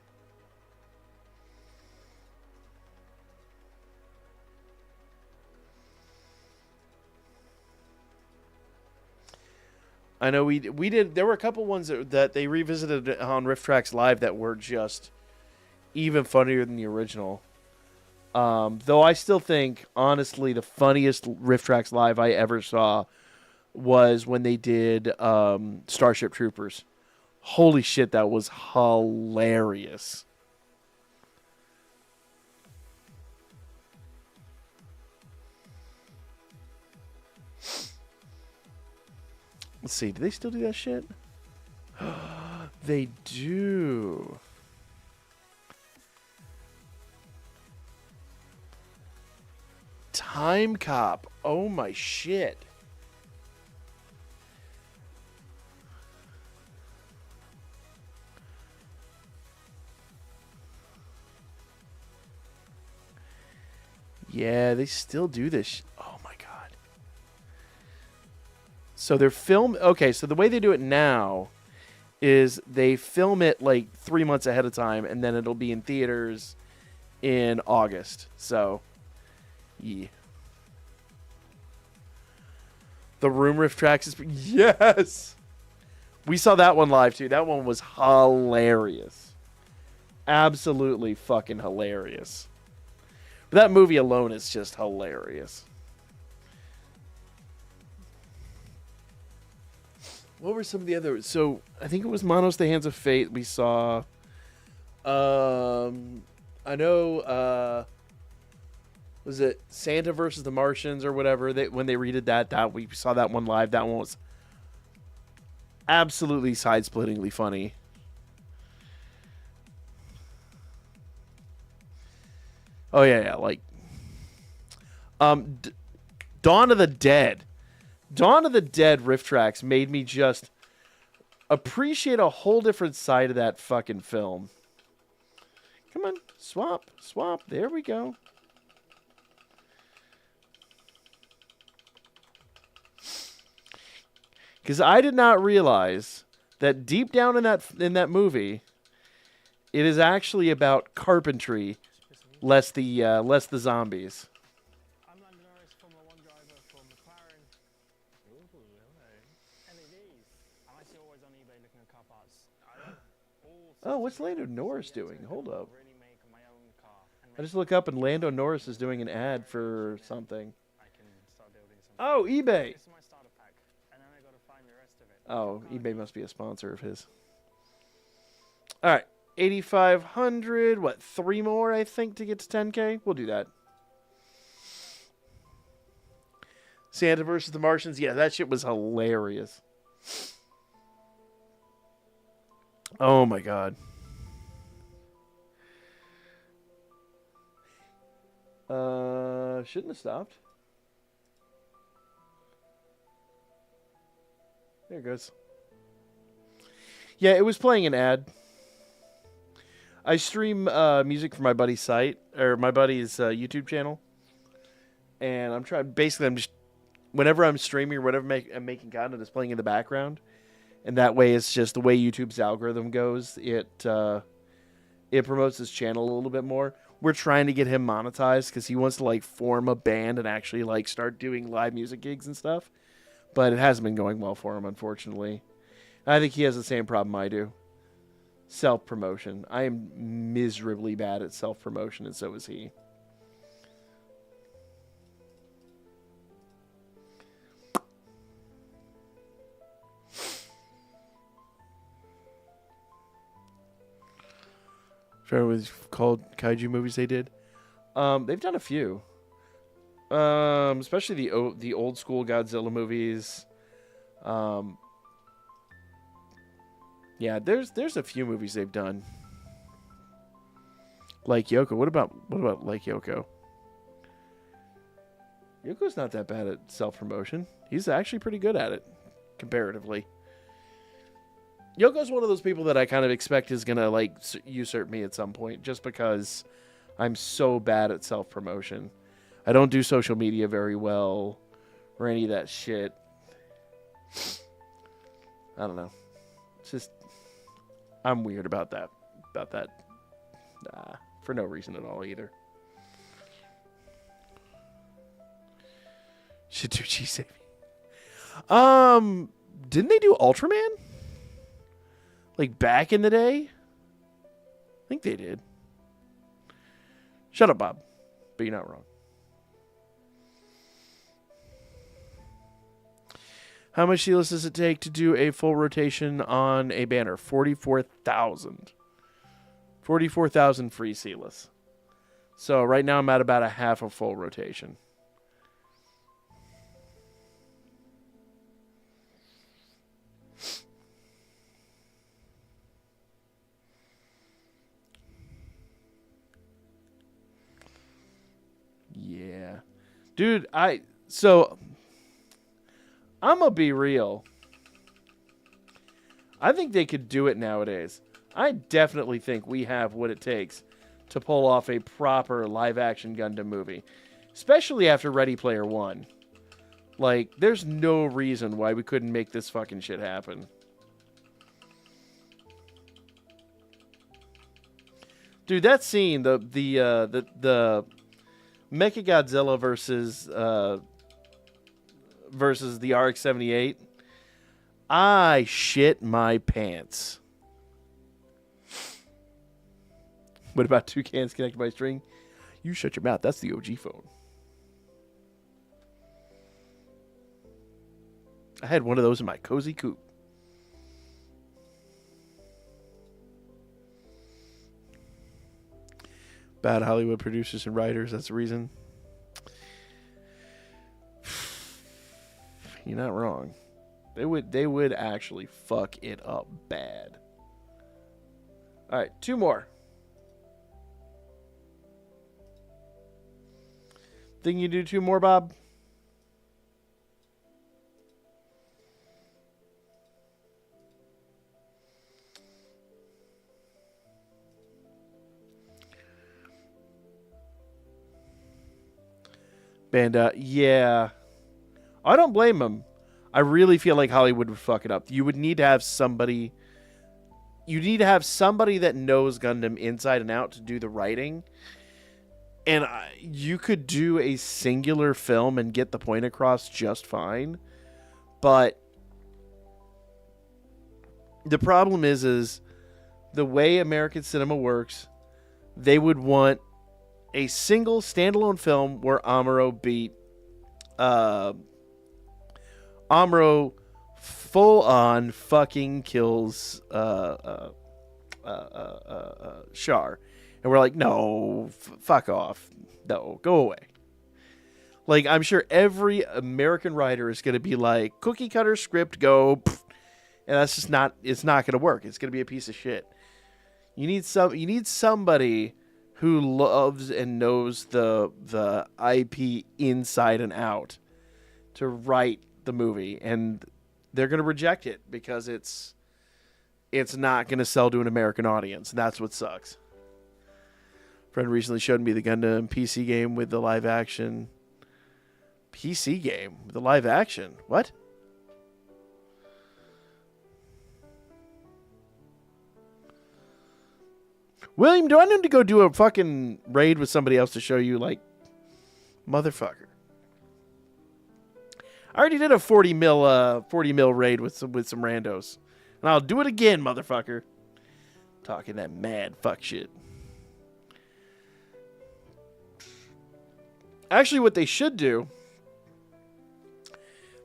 I know we did. There were a couple ones that they revisited on Riff Tracks Live that were just even funnier than the original. Though I still think, honestly, the funniest Riff Tracks Live I ever saw was when they did Starship Troopers. Holy shit, that was hilarious. Let's see, do they still do that shit? They do. Time Cop. Oh my shit. Yeah, they still do this. Oh my god. So they're film. Okay, so the way they do it now is they film it like 3 months ahead of time, and then it'll be in theaters in August. So, yeah. The Room riff tracks is... Yes! We saw that one live, too. That one was hilarious. Absolutely fucking hilarious. But that movie alone is just hilarious. What were some of the other... So, I think it was Manos the Hands of Fate we saw. I know... was it Santa versus the Martians or whatever? When they redid that we saw that one live. That one was absolutely side-splittingly funny. Oh yeah, like Dawn of the Dead. Dawn of the Dead riff tracks made me just appreciate a whole different side of that fucking film. Come on, swap. There we go. Because I did not realize that deep down in that movie, it is actually about carpentry, less the zombies. I'm Landon Norris, Formula One driver for McLaren. Ooh, hello. LEDs. I'm actually always on eBay looking at car parts. Oh, what's Lando Norris doing? Hold up. Really make my own car. I just look up and Lando Norris is doing an ad for something. I can start building something. Oh, eBay. This is my starter pack, and then I got to find the rest of it. Oh, eBay must be a sponsor of his. All right, 8,500. What? 3 more, I think, to get to 10K. We'll do that. Santa versus the Martians. Yeah, that shit was hilarious. Oh my god. Shouldn't have stopped. There it goes. Yeah, it was playing an ad. I stream music for my buddy's site, or my buddy's YouTube channel. And I'm trying, basically, I'm just, whenever I'm streaming or whatever I'm making content, it's playing in the background. And that way, it's just the way YouTube's algorithm goes. It promotes his channel a little bit more. We're trying to get him monetized because he wants to like form a band and actually like start doing live music gigs and stuff. But it hasn't been going well for him, unfortunately. I think he has the same problem I do. Self-promotion. I am miserably bad at self-promotion, and so is he. What was called kaiju movies they did. They've done a few. Especially the old school Godzilla movies. Yeah, there's a few movies they've done. Like Yoko. What about Like Yoko? Yoko's not that bad at self-promotion. He's actually pretty good at it, comparatively. Yoko's one of those people that I kind of expect is going to, like, usurp me at some point, just because I'm so bad at self-promotion. I don't do social media very well, or any of that shit. I don't know. It's just, I'm weird about that. For no reason at all, either. Shituchi save me. Didn't they do Ultraman? Like back in the day? I think they did. Shut up, Bob. But you're not wrong. How much Silas does it take to do a full rotation on a banner? 44,000. 44,000 free Silas. So right now I'm at about a half a full rotation. Yeah. Dude, I'm going to be real. I think they could do it nowadays. I definitely think we have what it takes to pull off a proper live-action Gundam movie. Especially after Ready Player One. Like, there's no reason why we couldn't make this fucking shit happen. Dude, that scene, the Mechagodzilla versus the RX-78, I shit my pants. What about two cans connected by a string? You shut your mouth. That's the OG phone. I had one of those in my cozy coupe. Bad Hollywood producers and writers. That's the reason. You're not wrong. They would actually fuck it up bad. All right, two more. Think you do two more, Bob? Banda, yeah. I don't blame him. I really feel like Hollywood would fuck it up. You would need to have somebody. You need to have somebody that knows Gundam inside and out to do the writing. And you could do a singular film and get the point across just fine. But the problem is the way American cinema works, they would want a single standalone film where Amuro beat Amuro full on fucking kills Char. And we're like, no, fuck off. No, go away. Like, I'm sure every American writer is going to be like, cookie cutter script, go. Pff. And that's just not, it's not going to work. It's going to be a piece of shit. You need somebody who loves and knows the IP inside and out to write the movie. And they're going to reject it because it's not going to sell to an American audience. That's what sucks. Friend recently showed me the Gundam PC game with the live action. PC game with the live action? What? William, do I need to go do a fucking raid with somebody else to show you, like, motherfucker? I already did a 40 mil raid with some randos. And I'll do it again, motherfucker. Talking that mad fuck shit. Actually, what they should do,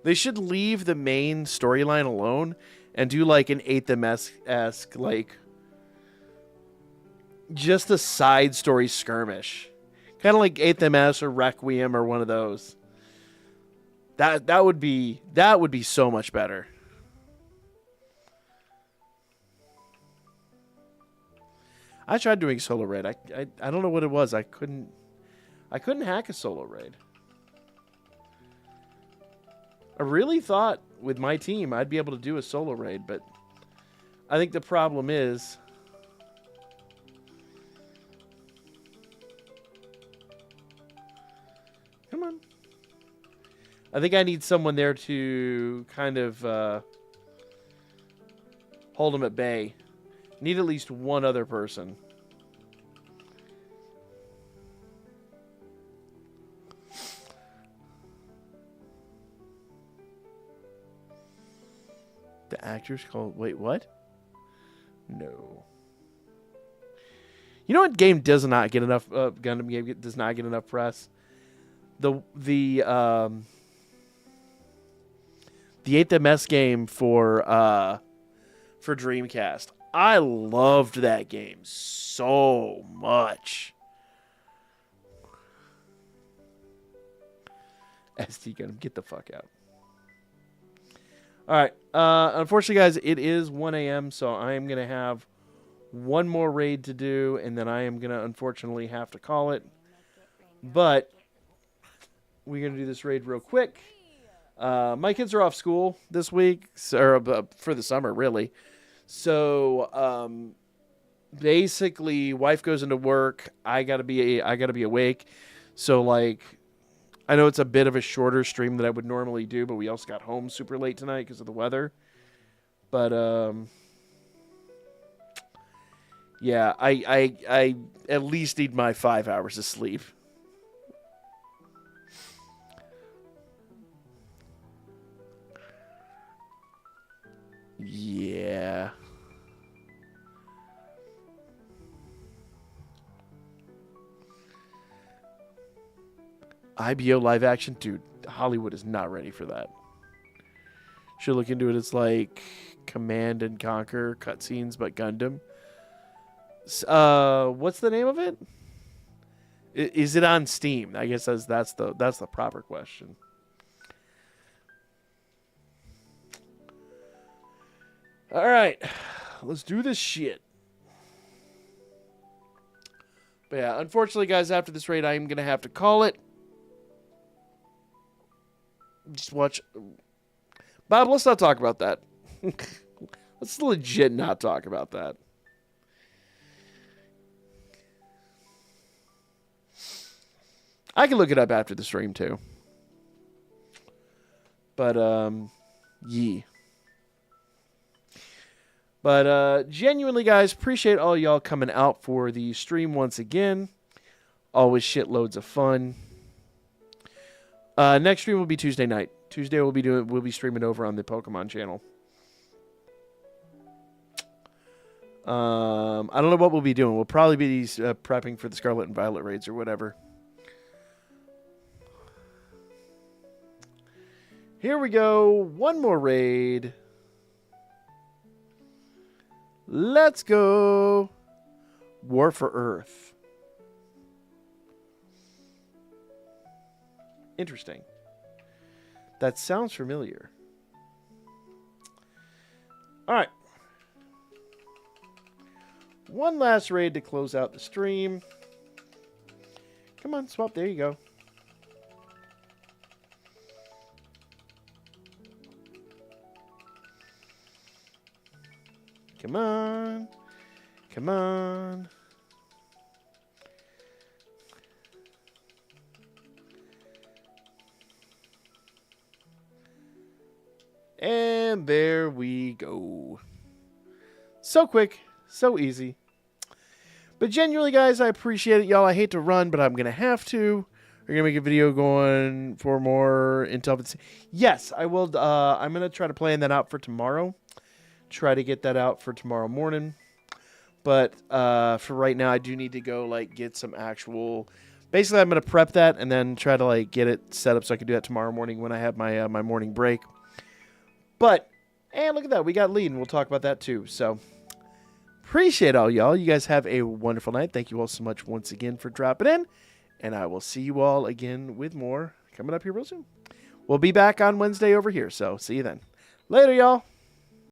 they should leave the main storyline alone and do like an 8th-esque, like, just a side story skirmish. Kind of like 8th or Requiem or one of those. That would be so much better. I tried doing solo raid. I don't know what it was. I couldn't hack a solo raid. I really thought with my team I'd be able to do a solo raid, but I think the problem is come on. I think I need someone there to kind of hold them at bay. Need at least one other person. The actors called... Wait, what? No. You know what game does not get enough... Gundam game does not get enough press? The 8th game for Dreamcast. I loved that game so much. SD Gundam, get the fuck out. All right. Unfortunately, guys, it is 1 a.m., so I am going to have one more raid to do, and then I am going to unfortunately have to call it. But we're going to do this raid real quick. My kids are off school this week, or for the summer, really. So basically, wife goes into work. I gotta be awake. So like, I know it's a bit of a shorter stream than I would normally do, but we also got home super late tonight because of the weather. But Yeah, I at least need my 5 hours of sleep. Yeah. IBO live action? Dude, Hollywood is not ready for that. Should look into it. It's like Command and Conquer cutscenes, but Gundam. What's the name of it? Is it on Steam? I guess that's the proper question. All right, let's do this shit. But yeah, unfortunately, guys, after this raid, I am gonna have to call it. Just watch. Bob, let's not talk about that. Let's legit not talk about that. I can look it up after the stream, too. But, yeah. But, genuinely, guys, appreciate all y'all coming out for the stream once again. Always shitloads of fun. Next stream will be Tuesday night. Tuesday we'll be streaming over on the Pokemon channel. I don't know what we'll be doing. We'll probably be prepping for the Scarlet and Violet raids or whatever. Here we go. One more raid. Let's go. War for Earth. Interesting. That sounds familiar. All right. One last raid to close out the stream. Come on, swap. There you go. Come on. Come on. And there we go. So quick, so easy. But genuinely, guys, I appreciate it, y'all. I hate to run, but I'm going to have to. We're going to make a video going for more Intel. Yes, I will. I'm going to try to plan that out for tomorrow. Try to get that out for tomorrow morning. But for right now, I do need to go get some actual... Basically, I'm going to prep that and then try to get it set up so I can do that tomorrow morning when I have my my morning break. But, and look at that. We got lead, and we'll talk about that too. So, appreciate all y'all. You guys have a wonderful night. Thank you all so much once again for dropping in. And I will see you all again with more coming up here real soon. We'll be back on Wednesday over here. So, see you then. Later, y'all.